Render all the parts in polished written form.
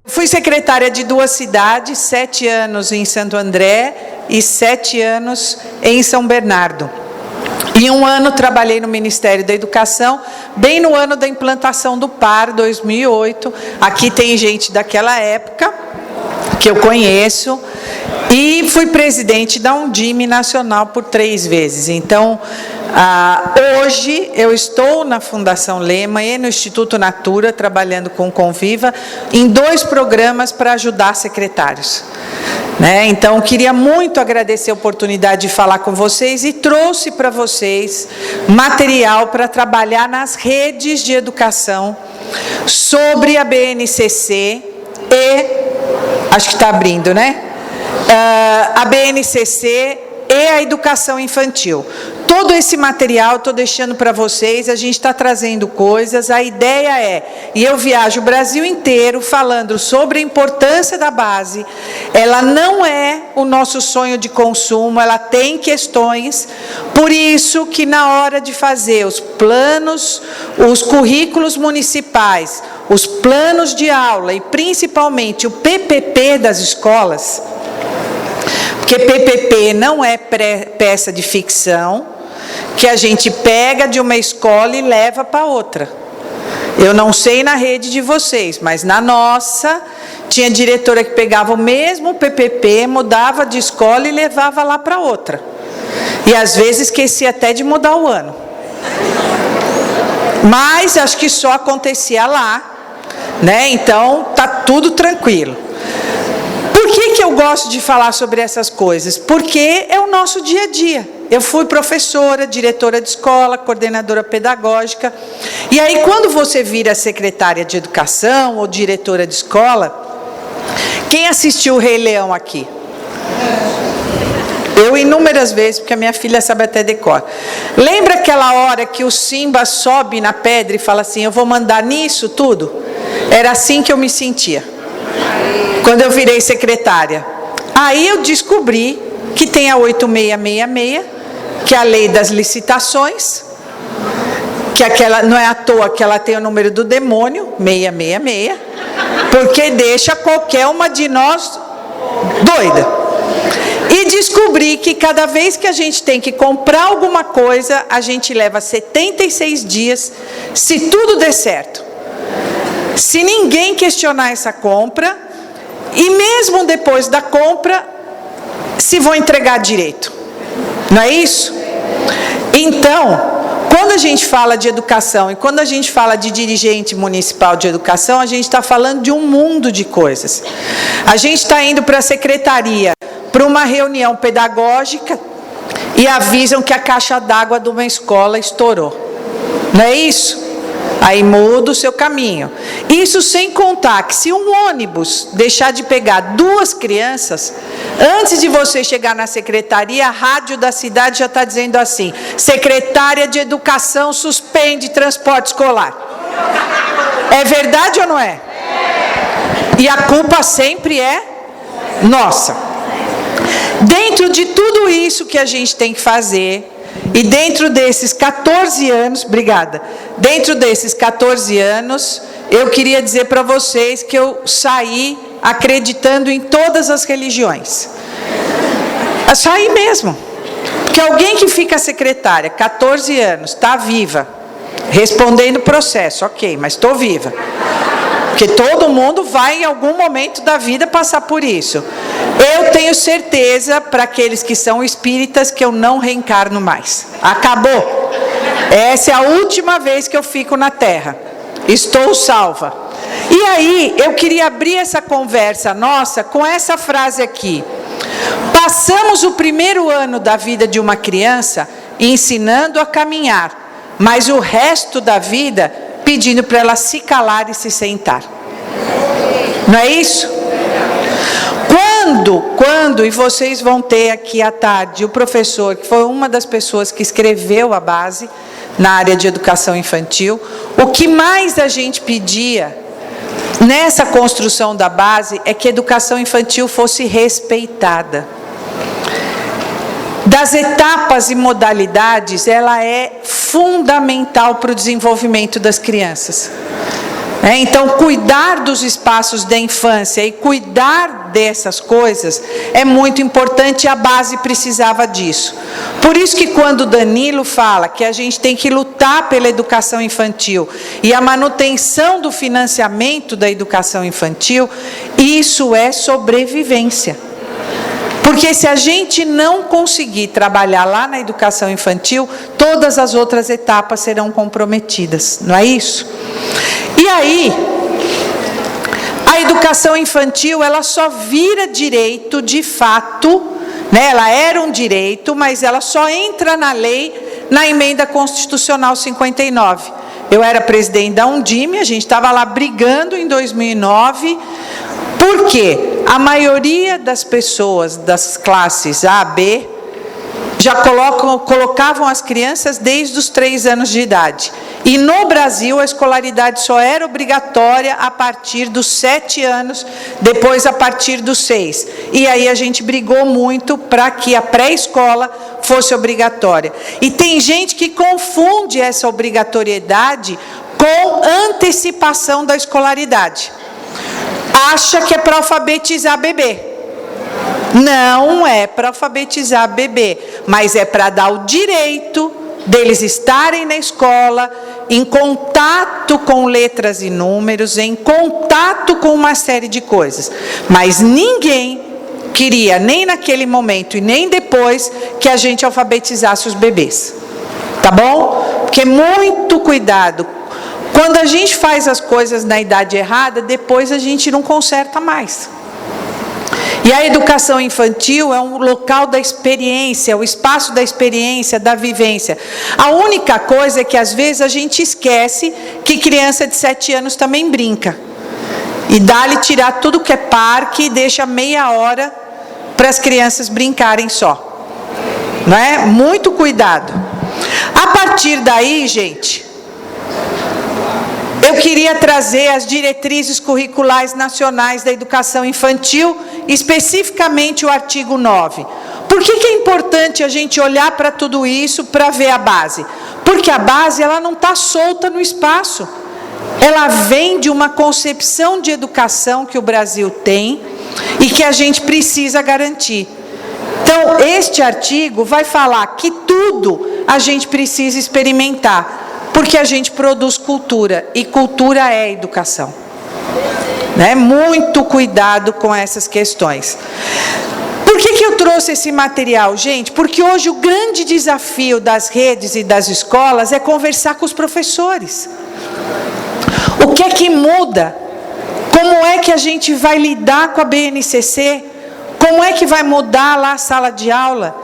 Fui secretária de 2 cidades, 7 anos em Santo André e 7 anos em São Bernardo. E 1 ano trabalhei no Ministério da Educação, bem no ano da implantação do PAR, 2008. Aqui tem gente daquela época, que eu conheço. E fui presidente da Undime Nacional por 3 vezes. Então, hoje eu estou na Fundação Lema e no Instituto Natura, trabalhando com o Conviva, em 2 programas para ajudar secretários. Então, queria muito agradecer a oportunidade de falar com vocês e trouxe para vocês material para trabalhar nas redes de educação sobre a BNCC e, acho que está abrindo, né? A BNCC e a educação infantil. Todo esse material estou deixando para vocês, a gente está trazendo coisas, a ideia e eu viajo o Brasil inteiro falando sobre a importância da base. Ela não é o nosso sonho de consumo, ela tem questões, por isso que na hora de fazer os planos, os currículos municipais, os planos de aula e principalmente o PPP das escolas, porque PPP não é peça de ficção, que a gente pega de uma escola e leva para outra. Eu não sei na rede de vocês, mas na nossa, tinha diretora que pegava o mesmo PPP, mudava de escola e levava lá para outra. E às vezes esquecia até de mudar o ano. Mas acho que só acontecia lá, né? Então, tá tudo tranquilo. Por que eu gosto de falar sobre essas coisas? Porque é o nosso dia a dia. Eu fui professora, diretora de escola, coordenadora pedagógica. E aí, quando você vira secretária de educação ou diretora de escola, quem assistiu o Rei Leão aqui? Eu inúmeras vezes, porque a minha filha sabe até decor. Lembra aquela hora que o Simba sobe na pedra e fala assim, eu vou mandar nisso tudo? Era assim que eu me sentia, quando eu virei secretária. Aí eu descobri que tem a 8666, que é a lei das licitações, que aquela, não é à toa que ela tem o número do demônio, 666, porque deixa qualquer uma de nós doida. E descobri que cada vez que a gente tem que comprar alguma coisa, a gente leva 76 dias, se tudo der certo. Se ninguém questionar essa compra, e mesmo depois da compra, se vão entregar direito. Não é isso? Então, quando a gente fala de educação e quando a gente fala de dirigente municipal de educação, a gente está falando de um mundo de coisas. A gente está indo para a secretaria, para uma reunião pedagógica e avisam que a caixa d'água de uma escola estourou. Não é isso? Aí muda o seu caminho. Isso sem contar que se um ônibus deixar de pegar 2 crianças, antes de você chegar na secretaria, a rádio da cidade já está dizendo assim, secretária de educação suspende transporte escolar. É verdade ou não é? E a culpa sempre é nossa. Dentro de tudo isso que a gente tem que fazer, e dentro desses 14 anos, obrigada, dentro desses 14 anos, eu queria dizer para vocês que eu saí acreditando em todas as religiões. Eu saí mesmo. Porque alguém que fica secretária, 14 anos, está viva, respondendo processo, ok, mas estou viva. Porque todo mundo vai em algum momento da vida passar por isso. Eu tenho certeza, para aqueles que são espíritas, que eu não reencarno mais. Acabou. Essa é a última vez que eu fico na Terra. Estou salva. E aí, eu queria abrir essa conversa nossa com essa frase aqui. Passamos o primeiro ano da vida de uma criança ensinando a caminhar, mas o resto da vida pedindo para ela se calar e se sentar. Não é isso? Quando, e vocês vão ter aqui à tarde, o professor, que foi uma das pessoas que escreveu a base na área de educação infantil, o que mais a gente pedia nessa construção da base é que a educação infantil fosse respeitada. Da das etapas e modalidades, ela é fundamental para o desenvolvimento das crianças. Então, cuidar dos espaços da infância e cuidar dessas coisas é muito importante, e a base precisava disso. Por isso que quando Danilo fala que a gente tem que lutar pela educação infantil e a manutenção do financiamento da educação infantil, isso é sobrevivência. Porque se a gente não conseguir trabalhar lá na educação infantil, todas as outras etapas serão comprometidas, não é isso? E aí, a educação infantil, ela só vira direito de fato, né? Ela era um direito, mas ela só entra na lei na emenda constitucional 59. Eu era presidente da Undime, a gente estava lá brigando em 2009, porque a maioria das pessoas das classes A, B, já colocavam as crianças desde os 3 anos de idade. E no Brasil a escolaridade só era obrigatória a partir dos 7 anos, depois a partir dos 6. E aí a gente brigou muito para que a pré-escola fosse obrigatória. E tem gente que confunde essa obrigatoriedade com antecipação da escolaridade. Acha que é para alfabetizar bebê. Não é para alfabetizar bebê, mas é para dar o direito deles estarem na escola, em contato com letras e números, em contato com uma série de coisas. Mas ninguém queria, nem naquele momento e nem depois, que a gente alfabetizasse os bebês. Tá bom? Porque muito cuidado. Quando a gente faz as coisas na idade errada, depois a gente não conserta mais. E a educação infantil é um local da experiência, o espaço da experiência, da vivência. A única coisa é que às vezes a gente esquece que criança de 7 anos também brinca. E dá-lhe tirar tudo que é parque e deixa meia hora para as crianças brincarem só. Não é? Muito cuidado. A partir daí, gente, eu queria trazer as diretrizes curriculares nacionais da educação infantil, especificamente o artigo 9. Por que é importante a gente olhar para tudo isso para ver a base? Porque a base, ela não está solta no espaço. Ela vem de uma concepção de educação que o Brasil tem e que a gente precisa garantir. Então, este artigo vai falar que tudo a gente precisa experimentar, porque a gente produz cultura, e cultura é educação. Né? Muito cuidado com essas questões. Por que eu trouxe esse material, gente? Porque hoje o grande desafio das redes e das escolas é conversar com os professores. O que é que muda? Como é que a gente vai lidar com a BNCC? Como é que vai mudar lá a sala de aula?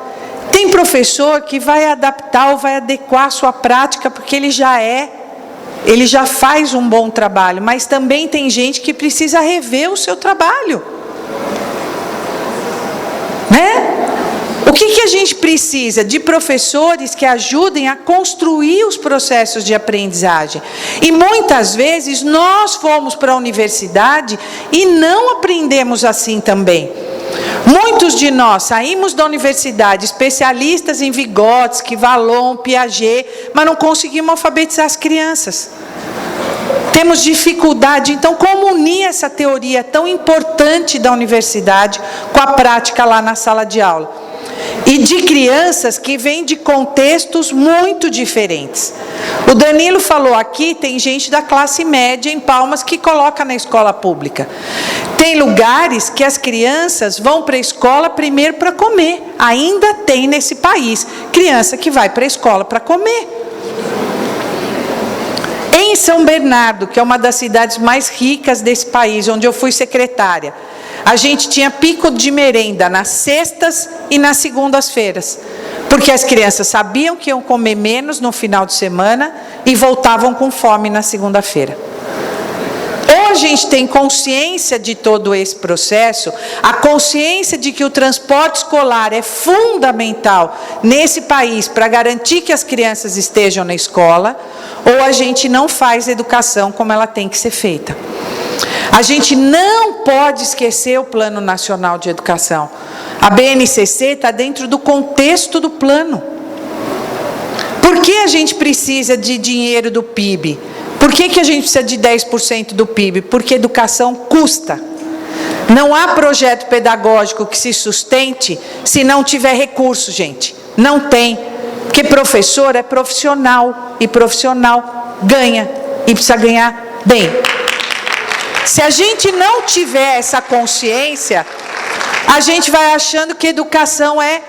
Tem professor que vai adaptar ou vai adequar a sua prática, porque ele já faz um bom trabalho, mas também tem gente que precisa rever o seu trabalho. Né? O que a gente precisa? De professores que ajudem a construir os processos de aprendizagem. E muitas vezes nós fomos para a universidade e não aprendemos assim também. Muitos de nós saímos da universidade especialistas em Vygotsky, Vallon, Piaget, mas não conseguimos alfabetizar as crianças. Temos dificuldade, então, como unir essa teoria tão importante da universidade com a prática lá na sala de aula? E de crianças que vêm de contextos muito diferentes. O Danilo falou aqui, tem gente da classe média em Palmas que coloca na escola pública. Tem lugares que as crianças vão para a escola primeiro para comer. Ainda tem nesse país criança que vai para a escola para comer. Em São Bernardo, que é uma das cidades mais ricas desse país, onde eu fui secretária, a gente tinha pico de merenda nas sextas e nas segundas-feiras, porque as crianças sabiam que iam comer menos no final de semana e voltavam com fome na segunda-feira. Ou a gente tem consciência de todo esse processo, a consciência de que o transporte escolar é fundamental nesse país para garantir que as crianças estejam na escola, ou a gente não faz educação como ela tem que ser feita. A gente não pode esquecer o Plano Nacional de Educação. A BNCC está dentro do contexto do plano. Por que a gente precisa de dinheiro do PIB? Por que a gente precisa de 10% do PIB? Porque educação custa. Não há projeto pedagógico que se sustente se não tiver recurso, gente. Não tem. Porque professor é profissional. E profissional ganha. E precisa ganhar bem. Se a gente não tiver essa consciência, a gente vai achando que educação é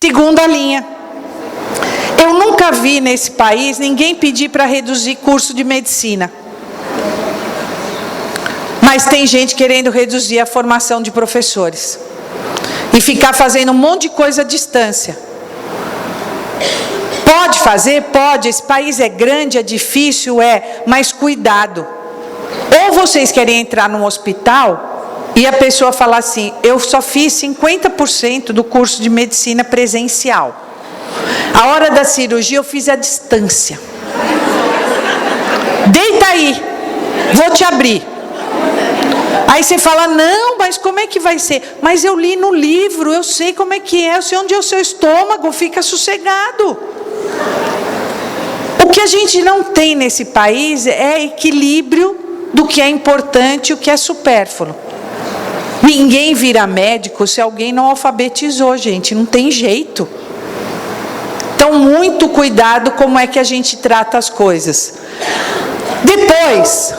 segunda linha. Eu nunca vi nesse país ninguém pedir para reduzir curso de medicina. Mas tem gente querendo reduzir a formação de professores. E ficar fazendo um monte de coisa à distância. Pode fazer? Pode. Esse país é grande, é difícil, mas cuidado. Ou vocês querem entrar num hospital e a pessoa fala assim, eu só fiz 50% do curso de medicina presencial. A hora da cirurgia eu fiz à distância. Deita aí, vou te abrir. Aí você fala, não, mas como é que vai ser? Mas eu li no livro, eu sei como é que é, eu sei onde é o seu estômago, fica sossegado. O que a gente não tem nesse país é equilíbrio do que é importante e o que é supérfluo. Ninguém vira médico se alguém não alfabetizou, gente, não tem jeito. Então, muito cuidado como é que a gente trata as coisas. Depois,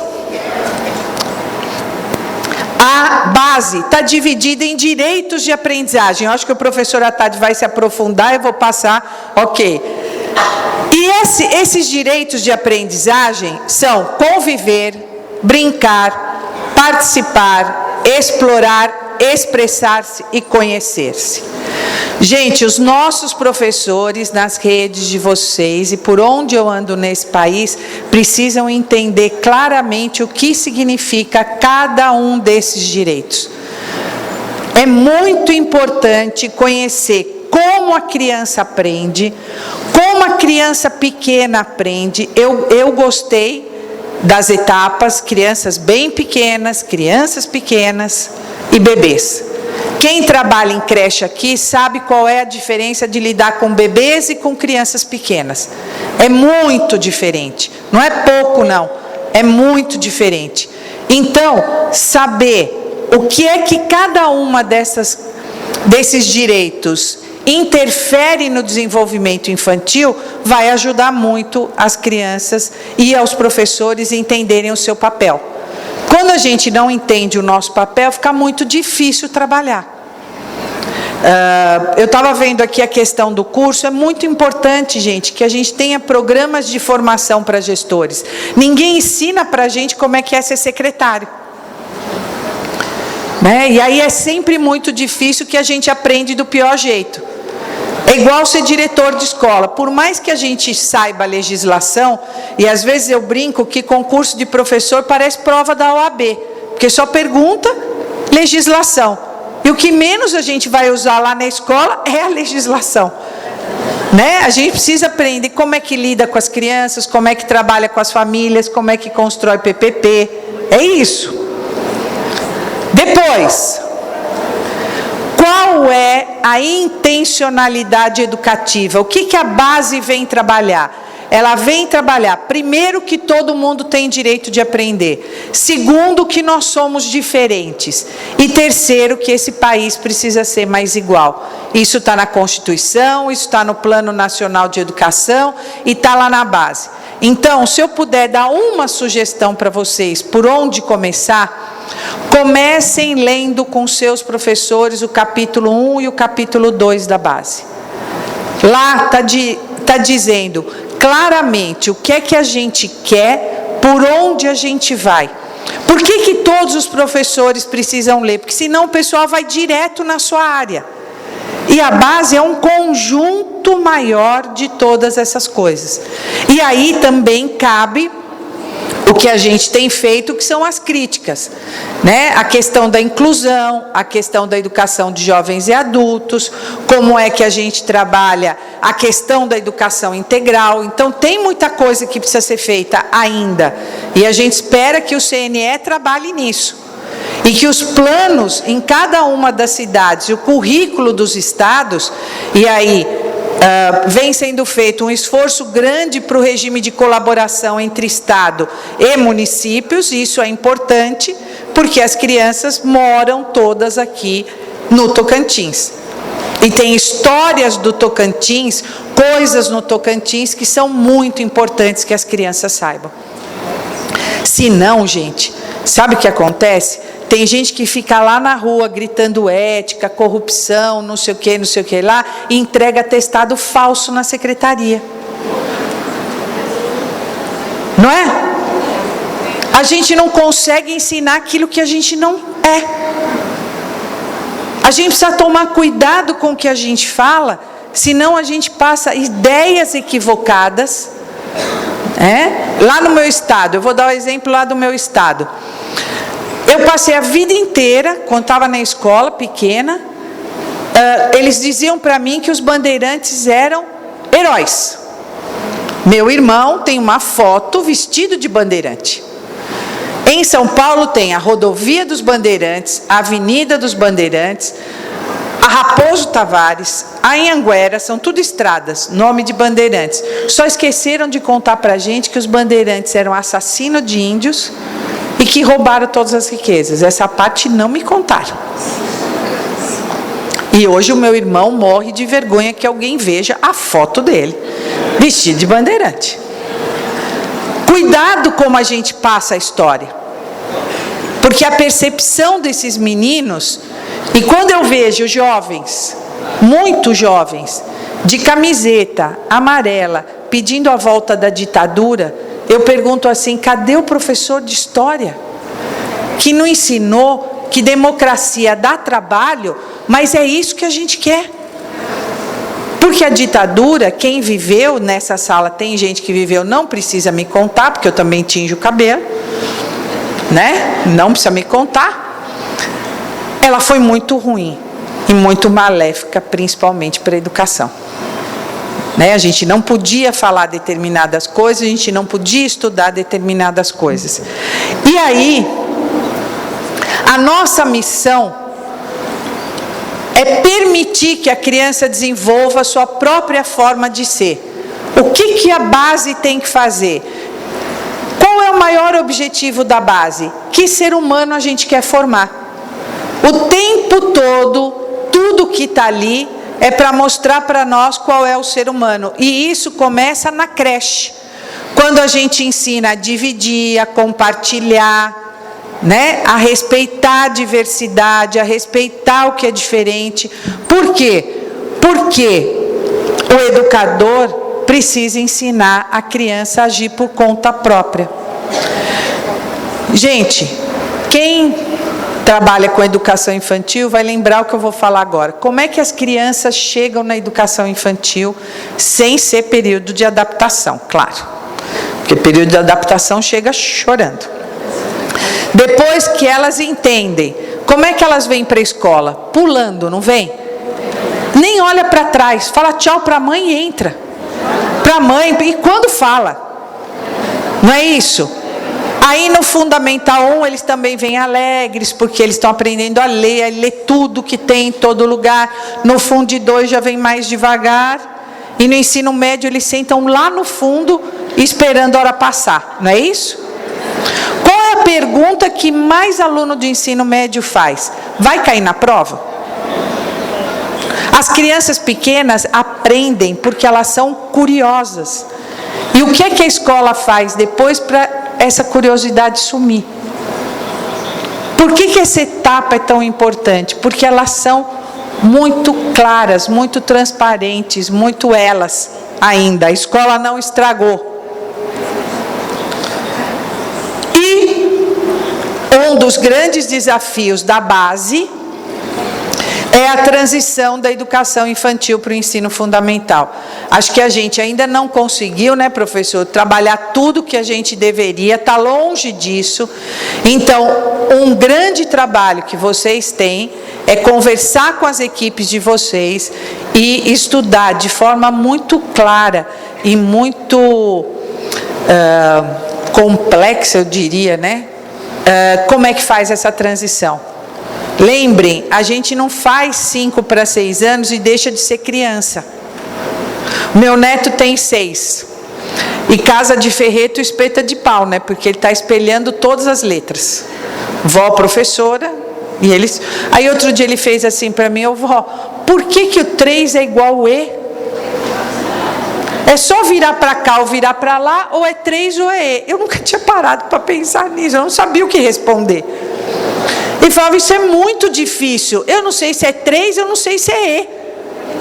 a base está dividida em direitos de aprendizagem. Eu acho que o professor Haddad vai se aprofundar, eu vou passar, ok. E esses direitos de aprendizagem são conviver, brincar, participar, explorar, expressar-se e conhecer-se. Gente, os nossos professores nas redes de vocês e por onde eu ando nesse país precisam entender claramente o que significa cada um desses direitos. É muito importante conhecer como a criança aprende, como a criança pequena aprende. Eu gostei das etapas, crianças bem pequenas, crianças pequenas e bebês. Quem trabalha em creche aqui sabe qual é a diferença de lidar com bebês e com crianças pequenas. É muito diferente. Não é pouco, não. É muito diferente. Então, saber o que é que cada uma desses direitos interfere no desenvolvimento infantil vai ajudar muito as crianças e aos professores a entenderem o seu papel. Quando a gente não entende o nosso papel, fica muito difícil trabalhar. Eu estava vendo aqui a questão do curso. É muito importante, gente, que a gente tenha programas de formação para gestores. Ninguém ensina para a gente como é que é ser secretário. Né? E aí é sempre muito difícil, que a gente aprende do pior jeito. É igual ser diretor de escola. Por mais que a gente saiba a legislação, e às vezes eu brinco que concurso de professor parece prova da OAB, porque só pergunta legislação. E o que menos a gente vai usar lá na escola é a legislação. Né? A gente precisa aprender como é que lida com as crianças, como é que trabalha com as famílias, como é que constrói PPP. É isso. Depois, qual é a intencionalidade educativa? O que a base vem trabalhar? Ela vem trabalhar, primeiro, que todo mundo tem direito de aprender. Segundo, que nós somos diferentes. E terceiro, que esse país precisa ser mais igual. Isso está na Constituição, isso está no Plano Nacional de Educação e está lá na base. Então, se eu puder dar uma sugestão para vocês, por onde começar, comecem lendo com seus professores o capítulo 1 e o capítulo 2 da base. Lá está dizendo claramente o que é que a gente quer, por onde a gente vai. Por que todos os professores precisam ler? Porque senão o pessoal vai direto na sua área. E a base é um conjunto maior de todas essas coisas. E aí também cabe o que a gente tem feito, que são as críticas, né? A questão da inclusão, a questão da educação de jovens e adultos, como é que a gente trabalha a questão da educação integral. Então, tem muita coisa que precisa ser feita ainda, e a gente espera que o CNE trabalhe nisso. e que os planos em cada uma das cidades e o currículo dos estados, e aí vem sendo feito um esforço grande para o regime de colaboração entre Estado e municípios, e isso é importante, porque as crianças moram todas aqui no Tocantins. E tem histórias do Tocantins, coisas no Tocantins que são muito importantes que as crianças saibam. Se não, gente, sabe o que acontece? Tem gente que fica lá na rua gritando ética, corrupção, não sei o que lá, e entrega atestado falso na secretaria. Não é? A gente não consegue ensinar aquilo que a gente não é. A gente precisa tomar cuidado com o que a gente fala, senão a gente passa ideias equivocadas. Lá no meu estado, eu vou dar o exemplo lá do meu estado. Eu passei a vida inteira, quando estava na escola pequena, eles diziam para mim que os bandeirantes eram heróis. Meu irmão tem uma foto vestido de bandeirante. Em São Paulo tem a Rodovia dos Bandeirantes, a Avenida dos Bandeirantes, a Raposo Tavares, a Anhanguera, são tudo estradas, nome de bandeirantes. Só esqueceram de contar para a gente que os bandeirantes eram assassinos de índios e que roubaram todas as riquezas. Essa parte não me contaram. E hoje o meu irmão morre de vergonha que alguém veja a foto dele, vestido de bandeirante. Cuidado como a gente passa a história. Porque a percepção desses meninos, e quando eu vejo jovens, muitos jovens, de camiseta amarela, pedindo a volta da ditadura, eu pergunto assim, cadê o professor de história? Que não ensinou que democracia dá trabalho, mas é isso que a gente quer. Porque a ditadura, quem viveu nessa sala, tem gente que viveu, não precisa me contar, porque eu também tinjo o cabelo, né? Não precisa me contar. Ela foi muito ruim e muito maléfica, principalmente para a educação. Né? A gente não podia falar determinadas coisas, a gente não podia estudar determinadas coisas. E aí, a nossa missão é permitir que a criança desenvolva a sua própria forma de ser. O que a base tem que fazer? Qual é o maior objetivo da base? Que ser humano a gente quer formar? O tempo todo, tudo que está ali é para mostrar para nós qual é o ser humano. E isso começa na creche, quando a gente ensina a dividir, a compartilhar, né? A respeitar a diversidade, a respeitar o que é diferente. Por quê? Porque o educador precisa ensinar a criança a agir por conta própria. Gente, quem trabalha com educação infantil vai lembrar o que eu vou falar agora. Como é que as crianças chegam na educação infantil sem ser período de adaptação? Claro, porque período de adaptação chega chorando. Depois que elas entendem, como é que elas vêm para a escola? Pulando, não vem? Nem olha para trás, fala tchau para a mãe e entra. Para a mãe, e quando fala? Não é isso? Aí no Fundamental 1 eles também vêm alegres, porque eles estão aprendendo a ler tudo que tem em todo lugar. No Fundo 2 já vem mais devagar. E no ensino médio eles sentam lá no fundo, esperando a hora passar. Não é isso? Qual é a pergunta que mais aluno de ensino médio faz? Vai cair na prova? As crianças pequenas aprendem porque elas são curiosas. E o que é que a escola faz depois para essa curiosidade sumir? Por que essa etapa é tão importante? Porque elas são muito claras, muito transparentes, muito elas ainda. A escola não estragou. Um dos grandes desafios da base é a transição da educação infantil para o ensino fundamental. Acho que a gente ainda não conseguiu, né, professor, trabalhar tudo que a gente deveria, está longe disso. Então, um grande trabalho que vocês têm é conversar com as equipes de vocês e estudar de forma muito clara e muito complexa, eu diria, né? como é que faz essa transição? Lembrem, a gente não faz 5 para 6 anos e deixa de ser criança. Meu neto tem 6. E casa de ferreto espeta de pau, né? Porque ele está espelhando todas as letras. Vó professora, e eles... Aí outro dia ele fez assim para mim, vó, por que o 3 é igual ao E? É só virar para cá ou virar para lá, ou é 3 ou é E? Eu nunca tinha parado para pensar nisso, eu não sabia o que responder. Ele falava, isso é muito difícil, eu não sei se é 3, eu não sei se é E.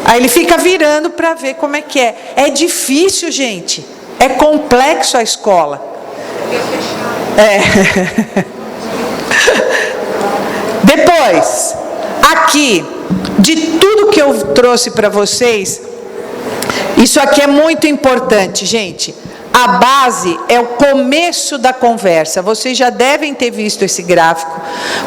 Aí ele fica virando para ver como é que é. É difícil, gente. É complexo a escola. Depois, aqui, de tudo que eu trouxe para vocês, isso aqui é muito importante, gente. A base é o começo da conversa. Vocês já devem ter visto esse gráfico,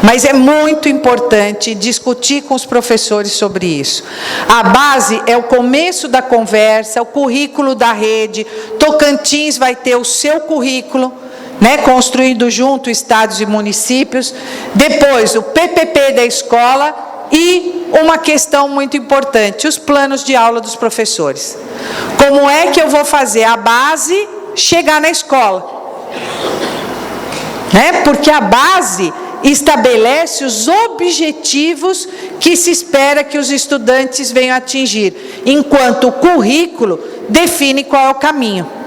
mas é muito importante discutir com os professores sobre isso. A base é o começo da conversa, o currículo da rede. Tocantins vai ter o seu currículo, né, construído junto estados e municípios. Depois, o PPP da escola e uma questão muito importante, os planos de aula dos professores. Como é que eu vou fazer a base chegar na escola? Porque a base estabelece os objetivos que se espera que os estudantes venham atingir, enquanto o currículo define qual é o caminho.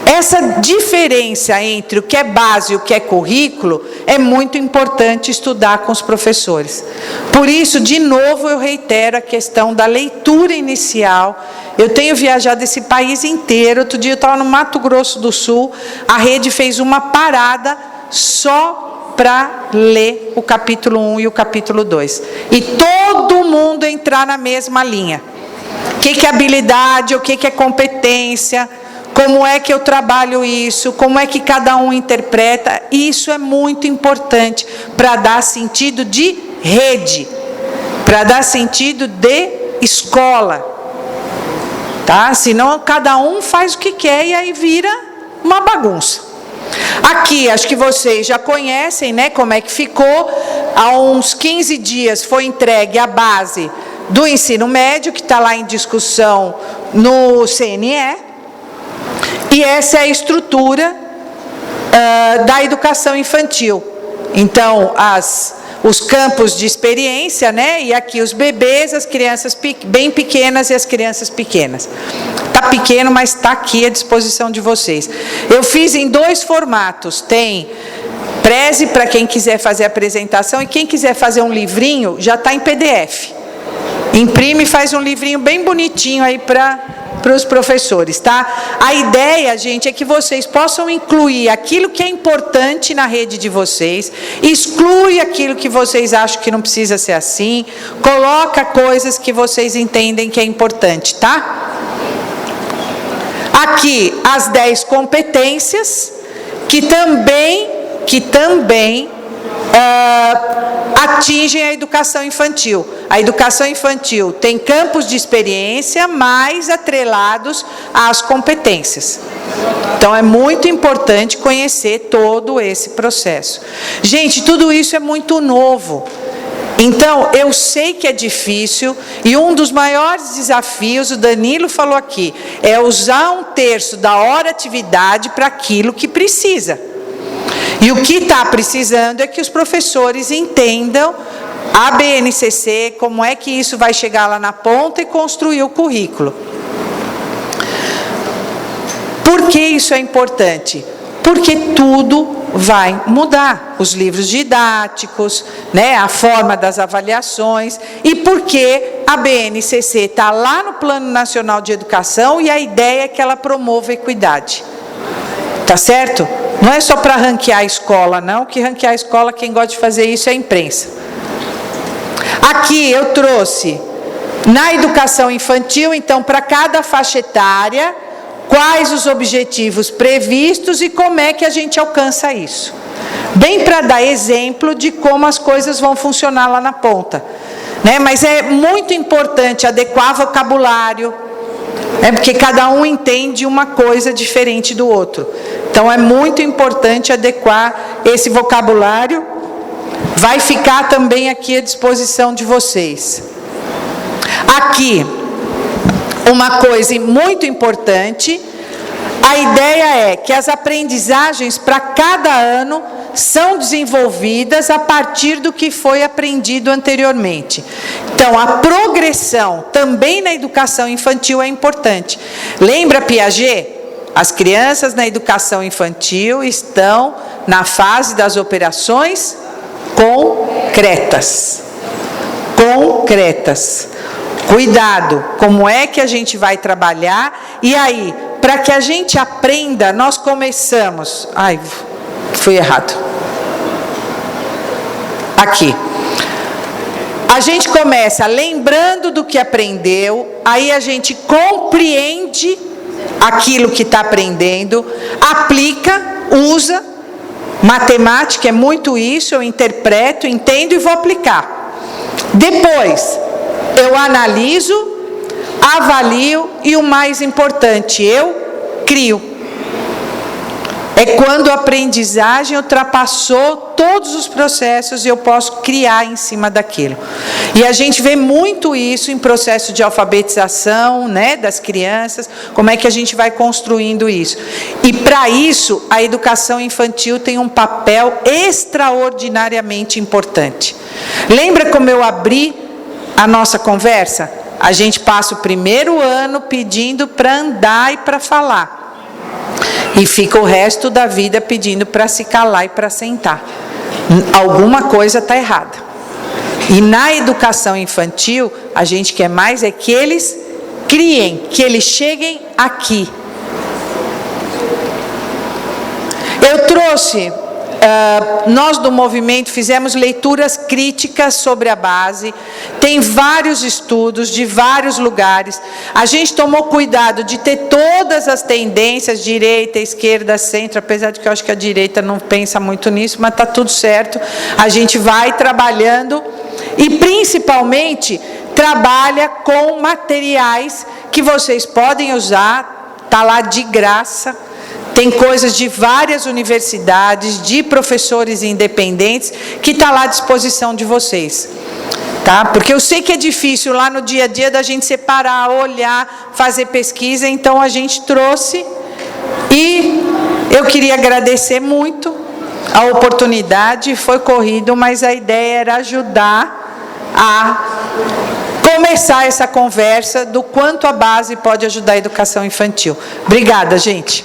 Essa diferença entre o que é base e o que é currículo é muito importante estudar com os professores. Por isso, de novo, eu reitero a questão da leitura inicial. Eu tenho viajado esse país inteiro. Outro dia eu estava no Mato Grosso do Sul, a rede fez uma parada só para ler o capítulo 1 e o capítulo 2. E todo mundo entrar na mesma linha. O que é habilidade, o que é competência, como é que eu trabalho isso, como é que cada um interpreta. Isso é muito importante para dar sentido de rede, para dar sentido de escola. Tá? Senão cada um faz o que quer e aí vira uma bagunça. Aqui, acho que vocês já conhecem, né, como é que ficou. Há uns 15 dias foi entregue a base do ensino médio, que está lá em discussão no CNE. E essa é a estrutura da educação infantil. Então, os campos de experiência, né? E aqui os bebês, as crianças bem pequenas e as crianças pequenas. Está pequeno, mas está aqui à disposição de vocês. Eu fiz em 2 formatos. Tem Prezi para quem quiser fazer a apresentação, e quem quiser fazer um livrinho, já está em PDF. Imprime e faz um livrinho bem bonitinho aí para os professores, tá? A ideia, gente, é que vocês possam incluir aquilo que é importante na rede de vocês, exclui aquilo que vocês acham que não precisa ser assim, coloca coisas que vocês entendem que é importante, tá? Aqui, as 10 competências, que também atingem a educação infantil. A educação infantil tem campos de experiência mais atrelados às competências. Então, é muito importante conhecer todo esse processo. Gente, tudo isso é muito novo. Então, eu sei que é difícil, e um dos maiores desafios, o Danilo falou aqui, é usar 1/3 da hora atividade para aquilo que precisa. E o que está precisando é que os professores entendam a BNCC, como é que isso vai chegar lá na ponta e construir o currículo. Por que isso é importante? Porque tudo vai mudar. Os livros didáticos, né, a forma das avaliações, e porque a BNCC está lá no Plano Nacional de Educação e a ideia é que ela promova a equidade. Tá certo? Não é só para ranquear a escola, não, que ranquear a escola, quem gosta de fazer isso é a imprensa. Aqui eu trouxe, na educação infantil, então, para cada faixa etária, quais os objetivos previstos e como é que a gente alcança isso. Bem para dar exemplo de como as coisas vão funcionar lá na ponta. Né? Mas é muito importante adequar vocabulário, porque cada um entende uma coisa diferente do outro. Então é muito importante adequar esse vocabulário. Vai ficar também aqui à disposição de vocês. Aqui, uma coisa muito importante, a ideia é que as aprendizagens para cada ano são desenvolvidas a partir do que foi aprendido anteriormente. Então, a progressão também na educação infantil é importante. Lembra Piaget? As crianças na educação infantil estão na fase das operações concretas. Concretas. Cuidado, como é que a gente vai trabalhar? E aí, para que a gente aprenda, nós começamos... Ai, fui errado. Aqui. A gente começa lembrando do que aprendeu, aí a gente compreende aquilo que está aprendendo, aplica, usa. Matemática é muito isso, eu interpreto, entendo e vou aplicar. Depois, eu analiso, avalio e o mais importante, eu crio. É quando a aprendizagem ultrapassou todos os processos e eu posso criar em cima daquilo. E a gente vê muito isso em processo de alfabetização, né, das crianças, como é que a gente vai construindo isso. E para isso, a educação infantil tem um papel extraordinariamente importante. Lembra como eu abri a nossa conversa? A gente passa o primeiro ano pedindo para andar e para falar. E fica o resto da vida pedindo para se calar e para sentar. Alguma coisa está errada. E na educação infantil, a gente quer mais é que eles criem, que eles cheguem aqui. Eu trouxe... nós do movimento fizemos leituras críticas sobre a base, tem vários estudos de vários lugares, a gente tomou cuidado de ter todas as tendências, direita, esquerda, centro, apesar de que eu acho que a direita não pensa muito nisso, mas está tudo certo, a gente vai trabalhando e principalmente trabalha com materiais que vocês podem usar, está lá de graça. Tem coisas de várias universidades, de professores independentes, que está lá à disposição de vocês. Tá? Porque eu sei que é difícil lá no dia a dia da gente separar, olhar, fazer pesquisa, então a gente trouxe. E eu queria agradecer muito a oportunidade, foi corrido, mas a ideia era ajudar a começar essa conversa do quanto a base pode ajudar a educação infantil. Obrigada, gente.